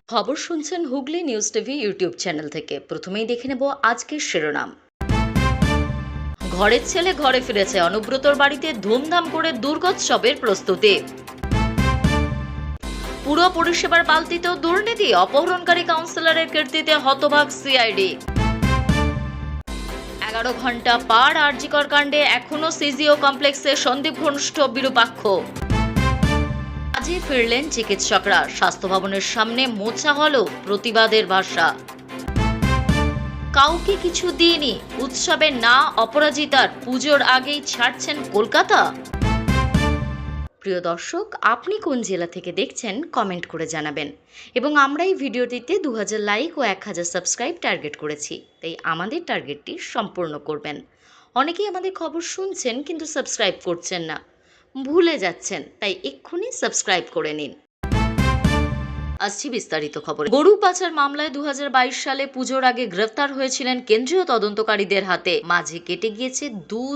খবর শুনছেন Hooghly news TV YouTube channel থেকে। প্রথমেই দেখে নেব আজকের শিরোনাম। ঘরের ছেলে ঘরে ফিরেছে, অনুব্রতর বাড়িতে ধুমধাম করে দুর্গোৎসবের প্রস্তুতি। পুরো পরিষেবার বালতিতেও দুর্নীতি, অপহরণকারী কাউন্সিলরের কীর্তিতে হতবাক সিআইডি। 11 ঘন্টা পার আরজি কর কাণ্ডে এখনো সিজিও কমপ্লেক্সে সন্দীপ ঘনিষ্ঠ বিরূপাক্ষ। আজই ফিরলেন চিকিৎসকরা, স্বাস্থ্য ভবনের সামনে মোছা হলো প্রতিবাদের ভাষা। কাউকে কিছু দিইনি, উৎসবে না অপরাজিতার, পুজোর আগেই ছাড়ছেন কলকাতা। প্রিয় দর্শক, আপনি কোন জেলা থেকে দেখছেন কমেন্ট করে জানাবেন। এবং আমরা এই ভিডিওটিতে 2000 লাইক ও 1000 সাবস্ক্রাইব টার্গেট করেছি, তাই আমাদের টার্গেটটি সম্পূর্ণ করবেন। অনেকেই আমাদের খবর শুনছেন কিন্তু সাবস্ক্রাইব করছেন না, ভুলে যাচ্ছেন, তাই এক্ষুনি সাবস্ক্রাইব করে নিন। আসছি বিস্তারিত খবর। গরু পাচার মামলায় 2022 সালে পুজোর আগে গ্রেফতার হয়েছিলেন কেন্দ্রীয় তদন্তকারীদের হাতে। মাঝে কেটে গিয়েছে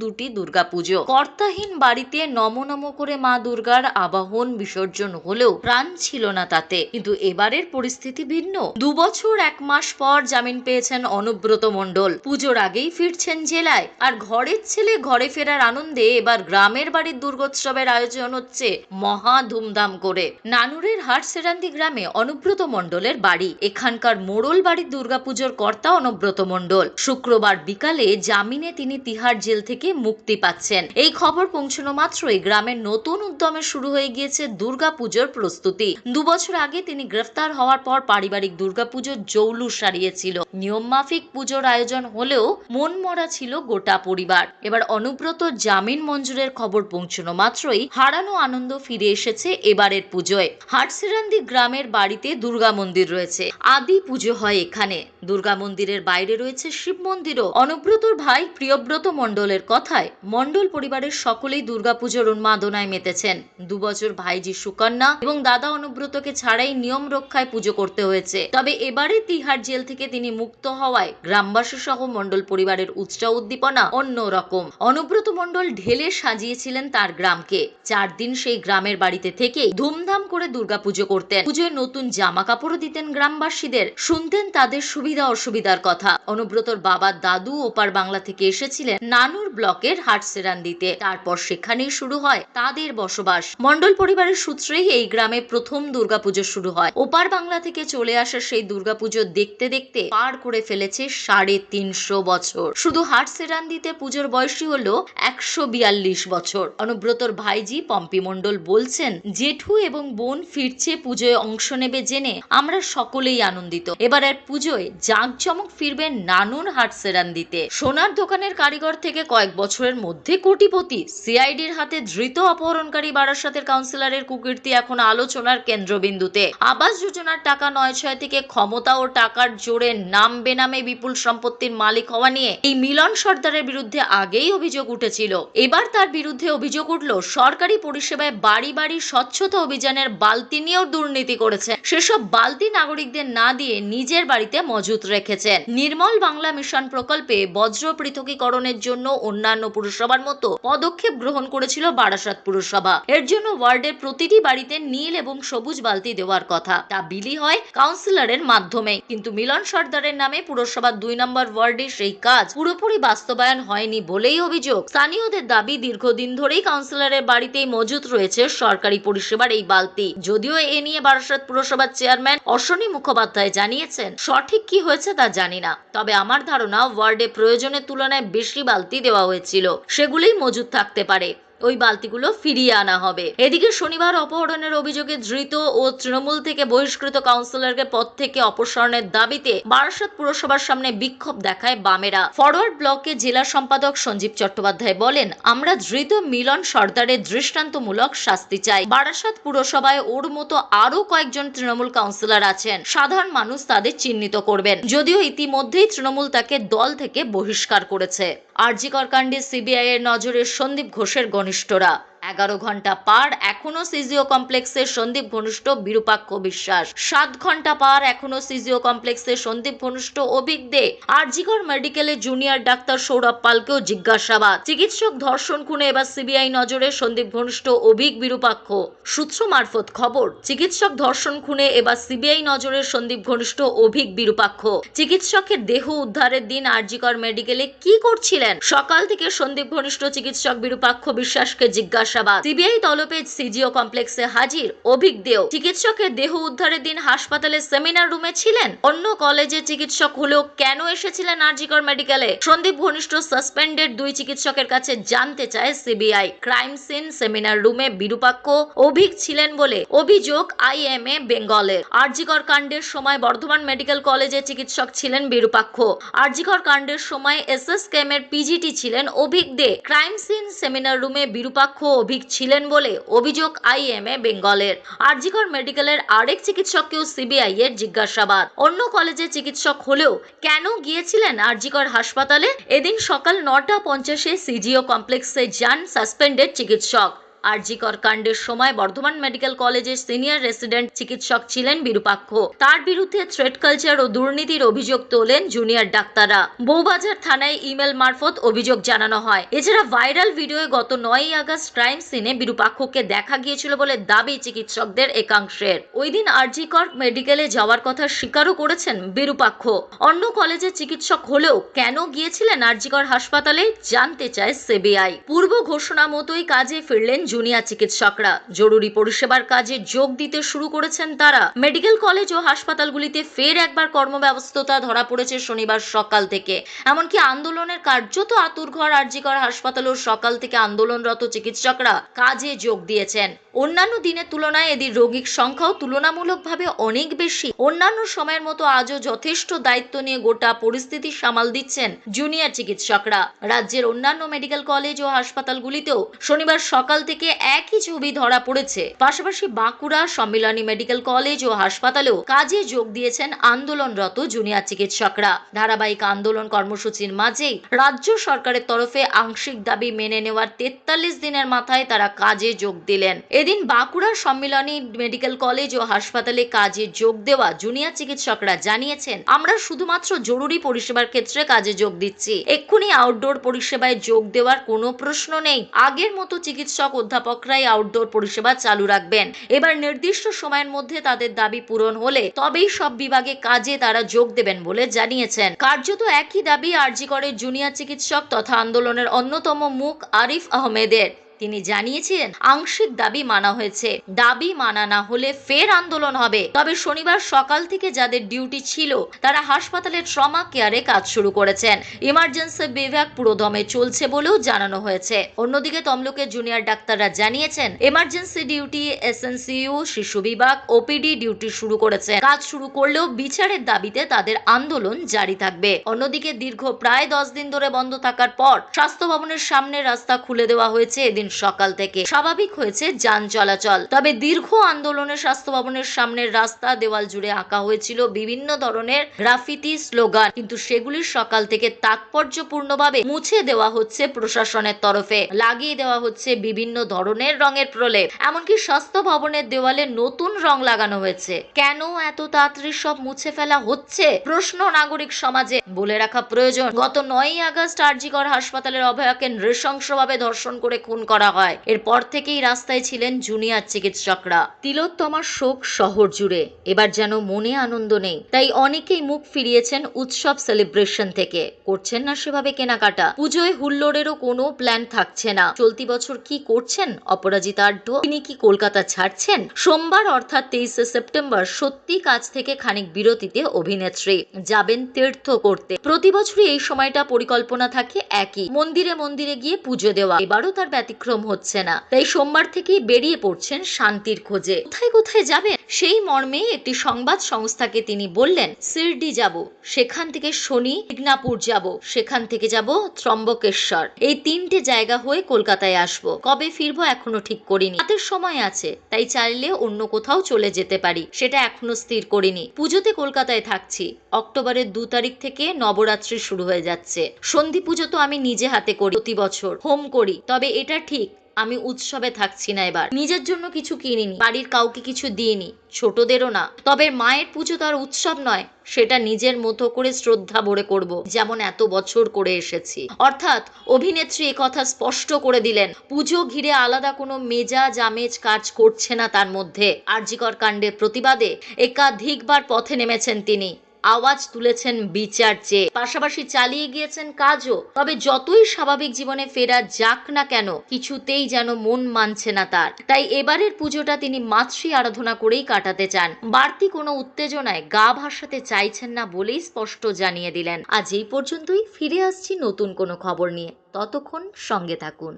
দুটি দুর্গাপুজো। কর্তাহীন বাড়িতে নম করে মা দুর্গার আবাহন বিসর্জন হলেও প্রাণ ছিল না তাতে। কিন্তু এবারের পরিস্থিতি ভিন্ন। 2 বছর 1 মাস পর জামিন পেয়েছেন অনুব্রত মণ্ডল। পুজোর আগেই ফিরছেন জেলায়। আর ঘরের ছেলে ঘরে ফেরার আনন্দে এবার গ্রামের বাড়ির দুর্গোৎসবের আয়োজন হচ্ছে মহা ধুমধাম করে। নানুরের হাটসেরান্দি গ্রামে অনুব্রত মণ্ডলের বাড়ি। এখানকার মোড়ল বাড়ির দুর্গাপুজোর কর্তা অনুব্রত মণ্ডল। শুক্রবার বিকালে জামিনে তিনি তিহার জেল থেকে মুক্তি পাচ্ছেন। এই খবর পৌঁছানো মাত্রই গ্রামের নতুন উদ্যমে শুরু হয়ে গিয়েছে দুর্গাপুজোর প্রস্তুতি। 2 বছর আগে তিনি গ্রেফতার হওয়ার পর পারিবারিক দুর্গাপুজোর জৌলুস সারিয়েছিল। নিয়ম মাফিক পুজোর আয়োজন হলেও মন মরা ছিল গোটা পরিবার। এবার অনুব্রত জামিন মঞ্জুরের খবর পৌঁছানো মাত্রই হারানো আনন্দ ফিরে এসেছে এবারের পুজোয়। হাটসেরান্দি গ্রামের বাড়িতে দুর্গা মন্দির রয়েছে, আদি পুজো হয় এখানে। দুর্গা মন্দিরের বাইরে রয়েছে শিব মন্দিরও। অনুব্রতর ভাই প্রিয়ব্রত মণ্ডলের কথায় মণ্ডল পরিবারের সকলেই দুর্গাপুজোর উন্মাদনায় মেতেছেন। 2 বছর ভাইজি সুকন্যা এবং দাদা অনুব্রতকে ছাড়াই নিয়ম রক্ষায় পুজো করতে হয়েছে। তবে এবারে তিহার জেল থেকে তিনি মুক্ত হওয়ায় গ্রামবাসী সহ মণ্ডল পরিবারের উৎসাহ উদ্দীপনা অন্যরকম। অনুব্রত মণ্ডল ঢেলে সাজিয়েছিলেন তার গ্রামকে। 4 দিন সেই গ্রামের বাড়িতে থেকেই ধুমধাম করে দুর্গাপুজো করতেন। পুজোয় নতুন জামা কাপড়ও দিতেন গ্রামবাসীদের, শুনতেন তাদের সুবিধা অসুবিধার কথা। অনুব্রতর বাবা দাদু ওপার বাংলা থেকে এসেছিলেন নানুর ব্লকের হাটসেরান্দিতে। তারপর সেখানেই শুরু হয় তাদের বসবাস। মণ্ডল পরিবারের সূত্রেই এই গ্রামে প্রথম দুর্গাপুজো শুরু হয়। ওপার বাংলা থেকে চলে আসা সেই দুর্গাপুজো দেখতে দেখতে পার করে ফেলেছে 350 বছর। শুধু হাটসেরান্দিতে পুজোর বয়সই হলো 142 বছর। অনুব্রতর ভাইজি পম্পি মণ্ডল বলছেন, জেঠু এবং বোন ফিরছে পুজোয় অংশ নেবে জেনে আমরা সকলেই আনন্দিত। এবারের পুজোয় জাঁকজমক ফিরবে নানুর হাটসেরান্দিতে। সোনার দোকানের কারিগর থেকে কয়েক বছরের মধ্যে কোটিপতি। সিআইডির হাতে ধৃত অপহরণকারী বারাসাতের কাউন্সিলরের কুকীর্তি এখন আলোচনার কেন্দ্রবিন্দুতে। আবাস যোজনার টাকা 9-6 থেকে ক্ষমতা ও টাকার জোরে নাম বেনামে বিপুল সম্পত্তির মালিক হওয়া নিয়ে এই মিলন সর্দারের বিরুদ্ধে আগেই অভিযোগ উঠেছিল। এবার তার বিরুদ্ধে অভিযোগ উঠল সরকারি পরিষেবায় বাড়ি বাড়ি স্বচ্ছতা অভিযানের বালতি নিয়েও দুর্নীতি করেছে। সেসব বালতি নাগরিকদের না দিয়ে নিজের বাড়িতে মজুত রেখেছেন। নির্মল বাংলা মিশন প্রকল্পে বজ্র পৃথকীকরণের জন্য অন্যান্য পুরসভার মতো পদক্ষেপ গ্রহণ করেছিল বারাসাত পুরসভা। এর জন্য ওয়ার্ডের প্রতিটি বাড়িতে নীল এবং সবুজ বালতি দেওয়ার কথা। তা বিলি হয় কাউন্সিলরের মাধ্যমে। কিন্তু মিলন সর্দারের নামে পুরসভার 2 নম্বর ওয়ার্ডে সেই কাজ পুরোপুরি বাস্তবায়ন হয়নি বলেই অভিযোগ। স্থানীয়দের দাবি, দীর্ঘদিন ধরেই কাউন্সিলরের বাড়িতেই মজুত রয়েছে সরকারি পরিষেবার এই বালতি। যদিও এ নিয়ে বারাসাত পুরসভার চেয়ারম্যান অশ্বনী মুখোপাধ্যায় জানিয়েছেন, সঠিক কি হয়েছে তা জানি না, তবে আমার ধারণা ওয়ার্ডে প্রয়োজনের তুলনায় বেশি বালতি দেওয়া হয়েছিল, সেগুলোই মজুত থাকতে পারে। ওই বালতিগুলো ফিরিয়ে আনা হবে। এদিকে শনিবার অপহরণের অভিযোগে ধৃত ও তৃণমূল থেকে বহিষ্কৃত কাউন্সিলরকে পদ থেকে অপসারণের দাবিতে বারাসাত পুরসভার সামনে বিক্ষোভ দেখায় বামেরা। ফরওয়ার্ড ব্লকে জেলা সম্পাদক সঞ্জীব চট্টোপাধ্যায় বলেন, আমরা ধৃত মিলন সর্দারের দৃষ্টান্তমূলক শাস্তি চাই। বারাসাত পুরসভায় ওর মতো আরো কয়েকজন তৃণমূল কাউন্সিলর আছেন, সাধারণ মানুষ তাদের চিহ্নিত করবেন। যদিও ইতিমধ্যেই তৃণমূল তাকে দল থেকে বহিষ্কার করেছে। আরজি কর কাণ্ডে সিবিআই এর নজরে সন্দীপ ঘোষের ঘনিষ্ঠরা। 11 ঘন্টা পার এখনো সিজিও কমপ্লেক্সে সন্দীপ ঘনিষ্ঠ বিরূপাক্ষ বিশ্বাস। 7 ঘন্টা পার এখনো সিজিও কমপ্লেক্সে সন্দীপ ঘনিষ্ঠ অভিক দে। আরজিকর মেডিকেলে জুনিয়র ডাক্তার সৌরভ পালকেও জিজ্ঞাসাবাদ। চিকিৎসক ধর্ষণ খুনে এবার সিবিআই নজরে সন্দীপ ঘনিষ্ঠ অভিক বিরূপাক্ষ। সূত্র মারফত খবর, চিকিৎসক ধর্ষণ খুনে এবার সিবিআই নজরে সন্দীপ ঘনিষ্ঠ অভিক বিরূপাক্ষ। চিকিৎসকের দেহ উদ্ধারের দিন আরজিকর মেডিকেলে কি করছিলেন? সকাল থেকে সন্দীপ ঘনিষ্ঠ চিকিৎসক বিরূপাক্ষ বিশ্বাসকে জিজ্ঞাসাবাদ। সিবিআই তলবে সিজিও কমপ্লেক্সে হাজির অভিক দেও। চিকিৎসকের দেহ উদ্ধারের দিন হাসপাতালে সেমিনার রুমে ছিলেন। অন্য কলেজে চিকিৎসক হলেও কেন এসেছিলেন আরজিকর মেডিকেলে? সন্দীপ ঘনিষ্ঠ সাসপেন্ডেড 2 চিকিৎসকের কাছে জানতে চায় সিবিআই। ক্রাইম সিন সেমিনার রুমে বিরূপাক্ষ অভিক ছিলেন বলে অভিযোগ আইএমএ বেঙ্গলের। আরজিকর কাণ্ডের সময় বর্ধমান মেডিকেল কলেজে চিকিৎসক ছিলেন বিরূপাক্ষ। আরজিকর কাণ্ডের সময় এসএসকেএম এর পিজিটি ছিলেন অভিক দে। ক্রাইম সিন সেমিনার রুমে বিরূপাক্ষ অভিক ছিলেন বলে অভিযোগ আইএমএ বেঙ্গলের। আরজিকর মেডিকেলের আরেক চিকিৎসককেও সিবিআই এর জিজ্ঞাসাবাদ। অন্য কলেজে চিকিৎসক হলেও কেন গিয়েছিলেন আরজিকর হাসপাতালে? এদিন সকাল 9:50 সিজিও কমপ্লেক্সে যান সাসপেন্ডেড চিকিৎসক। আরজিকর কাণ্ডের সময় বর্ধমান মেডিকেল কলেজের সিনিয়র রেসিডেন্ট চিকিৎসক ছিলেন বিরূপাক্ষ। তার বিরুদ্ধে থ্রেট কালচার ও দুর্নীতির অভিযোগ তোলেন জুনিয়র ডাক্তাররা। বউবাজার থানায় ইমেল মারফত অভিযোগ জানানো হয়। এছাড়া ভাইরাল ভিডিওয়ে গত 9 আগস্ট ক্রাইম সিনে বিরূপাক্ষকে দেখা গিয়েছিল বলে দাবি চিকিৎসকদের একাংশের। ওই দিন আরজিকর মেডিকেলে যাওয়ার কথা স্বীকারও করেছেন বিরূপাক্ষ। অন্য কলেজে চিকিৎসক হলেও কেন গিয়েছিলেন আরজিকর হাসপাতালে জানতে চায় সিবিআই। পূর্ব ঘোষণা মতোই কাজে ফিরলেন জুনিয়র চিকিৎসকরা। জরুরি পরিষেবার কাজে যোগ দিতে শুরু করেছেন তারা। মেডিকেল কলেজ ও হাসপাতালগুলিতে ফের একবার কর্মব্যবস্থতা ধরা পড়েছে শনিবার সকাল থেকে। এমনকি আন্দোলনের কার্যত আতুরঘর আরজিকর হাসপাতালেও সকাল থেকে আন্দোলনরত চিকিৎসকরা কাজে যোগ দিয়েছেন। অন্যান্য দিনের তুলনায় এদিন রোগীর সংখ্যাও তুলনামূলকভাবে অনেক বেশি। অন্যান্য সময়ের মতো আজও যথেষ্ট দায়িত্ব নিয়ে গোটা পরিস্থিতি সামাল দিচ্ছেন জুনিয়র চিকিৎসকরা। রাজ্যের অন্যান্য মেডিকেল কলেজ ও হাসপাতালগুলিতেও শনিবার সকাল থেকে একই ছবি ধরা পড়েছে। পাশাপাশি বাঁকুড়া সম্মিলনী মেডিকেল কলেজ ও হাসপাতালেও কাজে যোগ দিয়েছেন আন্দোলনরত জুনিয়র চিকিৎসকরা। ধারাবাহিক আন্দোলন কর্মসূচির মাঝেই রাজ্য সরকারের তরফে আংশিক দাবি মেনে নেওয়ার 43 দিনের মাথায় তারা কাজে যোগ দিলেন। এদিন বাঁকুড়া সম্মিলনী মেডিকেল কলেজ ও হাসপাতালে কাজে যোগ দেওয়া জুনিয়র চিকিৎসকরা জানিয়েছেন, আমরা শুধুমাত্র জরুরি পরিষেবার ক্ষেত্রে কাজে যোগ দিচ্ছি। এক্ষুনি আউটডোর পরিষেবায় যোগ দেওয়ার কোনো প্রশ্ন নেই। আগের মতো চিকিৎসক অধ্যাপকরাই আউটডোর পরিষেবা চালু রাখবেন। এবার নির্দিষ্ট সময়ের মধ্যে তাদের দাবি পূরণ হলে তবেই সব বিভাগে কাজে তারা যোগ দেবেন বলে জানিয়েছেন। কার্যত একই দাবি আরজিকরের জুনিয়র চিকিৎসক তথা আন্দোলনের অন্যতম মুখ আরিফ আহমেদের। তিনি জানিয়েছেন, আংশিক দাবি মানা হয়েছে, দাবি মানা না হলে ফের আন্দোলন হবে। তবে শনিবার সকাল থেকে যাদের ডিউটি ছিল তারা হাসপাতালের ট্রমা কেয়ারে কাজ শুরু করেছেন। ইমার্জেন্সি বিভাগ পুরোদমে চলছে বলেও জানানো হয়েছে। অন্যদিকে তমলুকের জুনিয়র ডাক্তাররা জানিয়েছেন, এমার্জেন্সি ডিউটি, এসএনসিইউ, শিশু বিভাগ, ওপিডি ডিউটি শুরু করেছে। কাজ শুরু করলেও বিচারের দাবিতে তাদের আন্দোলন জারি থাকবে। অন্যদিকে দীর্ঘ প্রায় 10 দিন ধরে বন্ধ থাকার পর স্বাস্থ্য ভবনের সামনে রাস্তা খুলে দেওয়া হয়েছে। এদিন সকাল থেকে স্বাভাবিক হয়েছে যান চলাচল। তবে দীর্ঘ আন্দোলনে স্বাস্থ্য ভবনের সামনের রাস্তা দেওয়াল জুড়ে আঁকা হয়েছিল বিভিন্ন ধরনের গ্রাফিতি, স্লোগান, কিন্তু সেগুলি সকাল থেকে তাৎপর্যপূর্ণভাবে মুছে দেওয়া হচ্ছে প্রশাসনের তরফে। লাগিয়ে দেওয়া হচ্ছে বিভিন্ন ধরনের রঙের প্রলেপ। এমনকি স্বাস্থ্য ভবনের দেওয়ালে নতুন রং লাগানো হয়েছে। কেন এত তাড়াতাড়ি সব মুছে ফেলা হচ্ছে? প্রশ্ন নাগরিক সমাজে। বলে রাখা প্রয়োজন, গত 9 আগস্ট আরজিকর হাসপাতালের অভয়াকে নৃশংসভাবে ধর্ষণ করে খুন করা হয়। এরপর থেকেই রাস্তায় ছিলেন জুনিয়র চিকিৎসকরা। তিলোত্তমার শোক শহর জুড়ে। এবার যেন মনে আনন্দ নেই, তাই অনেকেই মুখ ফিরিয়েছেন উৎসব সেলিব্রেশন থেকে। করছেন না সেভাবে কেনাকাটা। পুজোয় হুল্লোড়েরও কোনো প্ল্যান থাকছে না। চলতি বছর কি করছেন অপরাজিতা আড্ড? তিনি কি কলকাতা ছাড়ছেন? সোমবার অর্থাৎ 23 সেপ্টেম্বর সত্যি কাজ থেকে খানিক বিরতিতে অভিনেত্রী যাবেন তীর্থ করতে। প্রতি বছরই এই সময়টা পরিকল্পনা থাকে একই, মন্দিরে মন্দিরে গিয়ে পুজো দেওয়া। এবারও তার ব্যতিক্রম হচ্ছে না। তাই সোমবার থেকেই বেরিয়ে পড়ছেন শান্তির খোঁজে। কোথায় কোথায় যাবেন সেই মর্মে একটি সংবাদ সংস্থাকে তিনি বললেন, শিরডি যাব, সেখান থেকে শনি মেদিনীপুর যাব, সেখান থেকে যাব ত্রম্বকেশ্বর। এই 3টে জায়গা হয়ে কলকাতায় আসব। কবে ফিরবো এখনো ঠিক করিনি। হাতের সময় আছে, তাই চাইলে অন্য কোথাও চলে যেতে পারি, সেটা এখনো স্থির করিনি। পুজোতে কলকাতায় থাকছি। অক্টোবরের 2 তারিখ থেকে নবরাত্রি শুরু হয়ে যাচ্ছে। সন্ধি পুজো তো আমি নিজে হাতে করি, প্রতি বছর হোম করি। তবে এটা ঠিক, আমি উৎসবে থাকছি না, এবার নিজের জন্য কিছু কিনিনি, বাড়ির কাউকে কিছু দিইনি, ছোটদেরও না। তবে মায়ের পুজো তো আর উৎসব নয়, সেটা নিজের মতো করে শ্রদ্ধা ভরে করব, যেমন এত বছর করে এসেছি। অর্থাৎ অভিনেত্রী একথা স্পষ্ট করে দিলেন, পুজো ঘিরে আলাদা কোনো মেজাজ আমেজ কাজ করছে না তার মধ্যে। আরজিকর কাণ্ডের প্রতিবাদে একাধিকবার পথে নেমেছেন তিনি, আওয়াজ তুলেছেন বিচার চেয়ে, পাশাপাশি চালিয়ে গিয়েছেন কাজও। তবে যতই স্বাভাবিক জীবনে ফেরা যাক না কেন, কিছুতেই যেন মন মানছে না তার। তাই এবারের পুজোটা তিনি মাতৃ আরাধনা করেই কাটাতে চান, বাড়তি কোনো উত্তেজনায় গা ভাসাতে চাইছেন না বলেই স্পষ্ট জানিয়ে দিলেন। আজ এই পর্যন্তই, ফিরে আসছি নতুন কোনো খবর নিয়ে, ততক্ষণ সঙ্গে থাকুন।